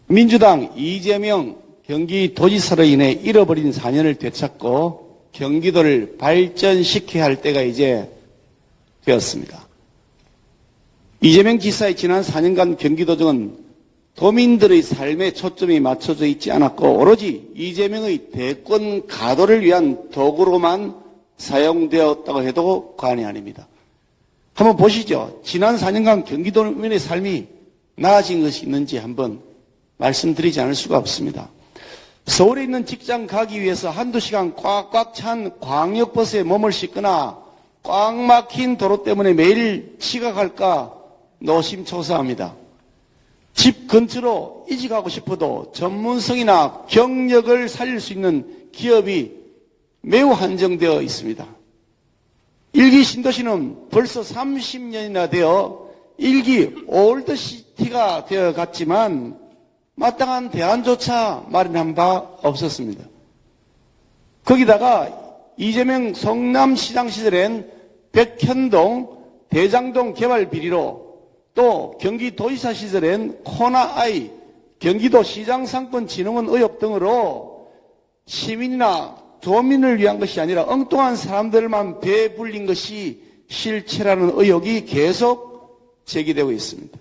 민주당 이재명 경기도지사로 인해 잃어버린 4년을 되찾고 경기도를 발전시켜야 할 때가 이제 되었습니다. 이재명 지사의 지난 4년간 경기도정은 도민들의 삶에 초점이 맞춰져 있지 않았고 오로지 이재명의 대권 가도를 위한 도구로만 사용되었다고 해도 과언이 아닙니다. 한번 보시죠. 지난 4년간 경기도민의 삶이 나아진 것이 있는지 한번 말씀드리지 않을 수가 없습니다. 서울에 있는 직장 가기 위해서 한두 시간 꽉꽉 찬 광역버스에 몸을 싣거나 꽉 막힌 도로 때문에 매일 지각할까 노심초사합니다. 집 근처로 이직하고 싶어도 전문성이나 경력을 살릴 수 있는 기업이 매우 한정되어 있습니다. 일기 신도시는 벌써 30년이나 되어 일기 올드시티가 되어 갔지만 마땅한 대안조차 마련한 바 없었습니다. 거기다가 이재명 성남시장 시절엔 백현동, 대장동 개발 비리로 또 경기도지사 시절엔 코나아이, 경기도시장상권진흥원 의혹 등으로 시민이나 도민을 위한 것이 아니라 엉뚱한 사람들만 배불린 것이 실체라는 의혹이 계속 제기되고 있습니다.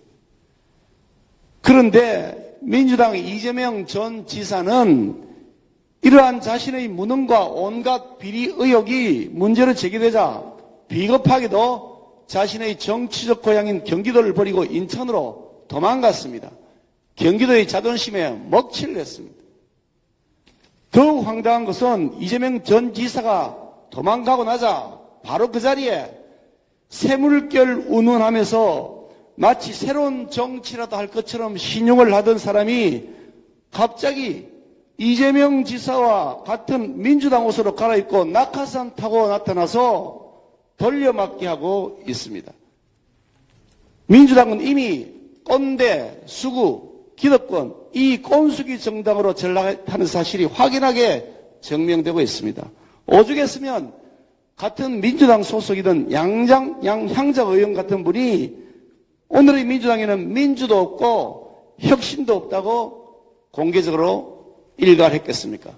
그런데 민주당 이재명 전 지사는 이러한 자신의 무능과 온갖 비리 의혹이 문제로 제기되자 비겁하게도 자신의 정치적 고향인 경기도를 버리고 인천으로 도망갔습니다. 경기도의 자존심에 먹칠을 했습니다. 더욱 황당한 것은 이재명 전 지사가 도망가고 나자 바로 그 자리에 새물결 운운하면서 마치 새로운 정치라도 할 것처럼 신용을 하던 사람이 갑자기 이재명 지사와 같은 민주당 옷으로 갈아입고 낙하산 타고 나타나서 돌려막기 하고 있습니다. 민주당은 이미 꼰대, 수구, 기득권, 이 꼰수기 정당으로 전락하는 사실이 확연하게 증명되고 있습니다. 오죽했으면 같은 민주당 소속이던 양향자 의원 같은 분이 오늘의 민주당에는 민주도 없고 혁신도 없다고 공개적으로 일갈했겠습니까?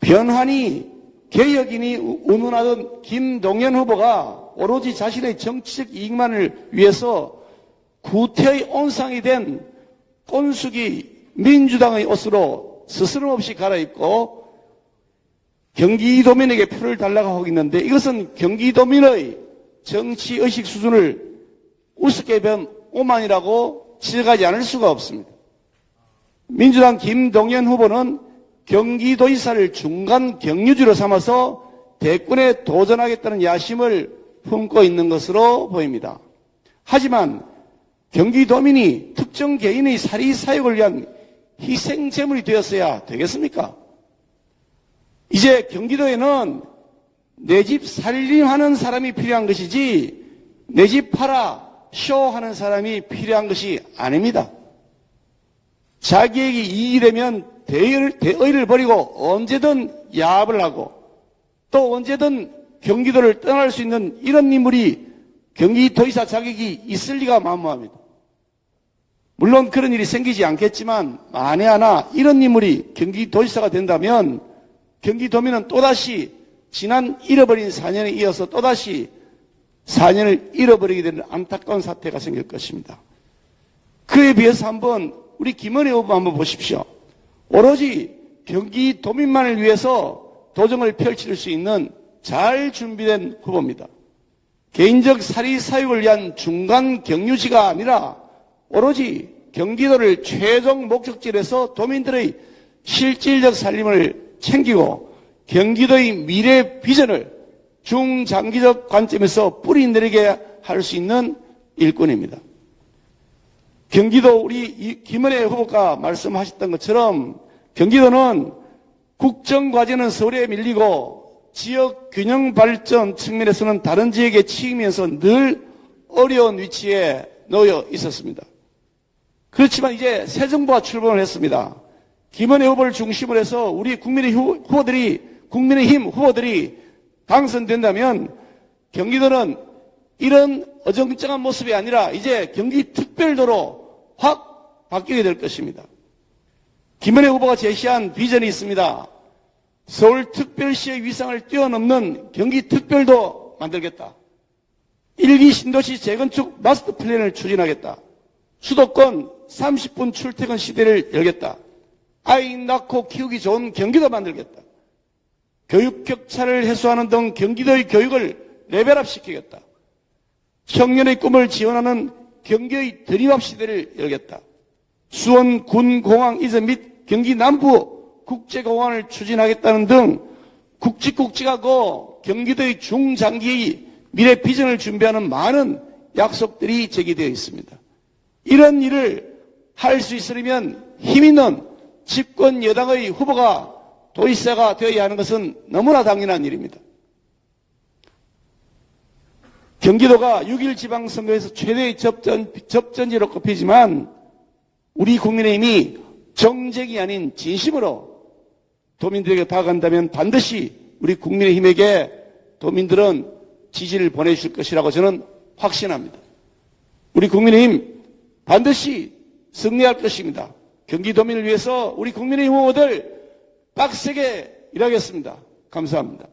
변환이 개혁인이 운운하던 김동연 후보가 오로지 자신의 정치적 이익만을 위해서 구태의 온상이 된 꼰숙이 민주당의 옷으로 스스럼없이 갈아입고 경기도민에게 표를 달라고 하고 있는데 이것은 경기도민의 정치의식 수준을 우습게 본 오만이라고 지적하지 않을 수가 없습니다. 민주당 김동연 후보는 경기도지사를 중간 경유지로 삼아서 대권에 도전하겠다는 야심을 품고 있는 것으로 보입니다. 하지만 경기도민이 특정 개인의 사리사욕을 위한 희생제물이 되었어야 되겠습니까? 이제 경기도에는 내 집 살림하는 사람이 필요한 것이지 내 집 팔아 쇼하는 사람이 필요한 것이 아닙니다. 자기에게 이익이 되면 대의를 버리고 언제든 야합을 하고 또 언제든 경기도를 떠날 수 있는 이런 인물이 경기도지사 자격이 있을 리가 만무합니다. 물론 그런 일이 생기지 않겠지만 만에 하나 이런 인물이 경기도지사가 된다면 경기도민은 또다시 지난 잃어버린 4년에 이어서 또다시 4년을 잃어버리게 되는 안타까운 사태가 생길 것입니다. 그에 비해서 한번 우리 김은혜 후보 한번 보십시오. 오로지 경기도민만을 위해서 도정을 펼칠 수 있는 잘 준비된 후보입니다. 개인적 사리사욕을 위한 중간 경유지가 아니라 오로지 경기도를 최종 목적지에서 도민들의 실질적 살림을 챙기고 경기도의 미래 비전을 중장기적 관점에서 뿌리내리게 할 수 있는 일꾼입니다. 경기도 우리 김은혜 후보가 말씀하셨던 것처럼 경기도는 국정과제는 서울에 밀리고 지역 균형 발전 측면에서는 다른 지역에 치이면서 늘 어려운 위치에 놓여 있었습니다. 그렇지만 이제 새 정부가 출범을 했습니다. 김은혜 후보를 중심으로 해서 우리 국민의힘 후보들이 당선된다면 경기도는 이런 어정쩡한 모습이 아니라 이제 경기특별도로 확 바뀌게 될 것입니다. 김은혜 후보가 제시한 비전이 있습니다. 서울특별시의 위상을 뛰어넘는 경기특별도 만들겠다. 1기 신도시 재건축 마스터 플랜을 추진하겠다. 수도권 30분 출퇴근 시대를 열겠다. 아이 낳고 키우기 좋은 경기도 만들겠다. 교육 격차를 해소하는 등 경기도의 교육을 레벨업 시키겠다. 청년의 꿈을 지원하는 경기의 드림업 시대를 열겠다. 수원 군공항 이전 및 경기 남부 국제공항을 추진하겠다는 등 굵직굵직하고 경기도의 중장기의 미래 비전을 준비하는 많은 약속들이 제기되어 있습니다. 이런 일을 할 수 있으려면 힘있는 집권 여당의 후보가 도의사가 되어야 하는 것은 너무나 당연한 일입니다. 경기도가 6.1 지방선거에서 최대의 접전지로 꼽히지만 우리 국민의힘이 정쟁이 아닌 진심으로 도민들에게 다가간다면 반드시 우리 국민의힘에게 도민들은 지지를 보내주실 것이라고 저는 확신합니다. 우리 국민의힘 반드시 승리할 것입니다. 경기도민을 위해서 우리 국민의힘 후보들 빡세게 일하겠습니다. 감사합니다.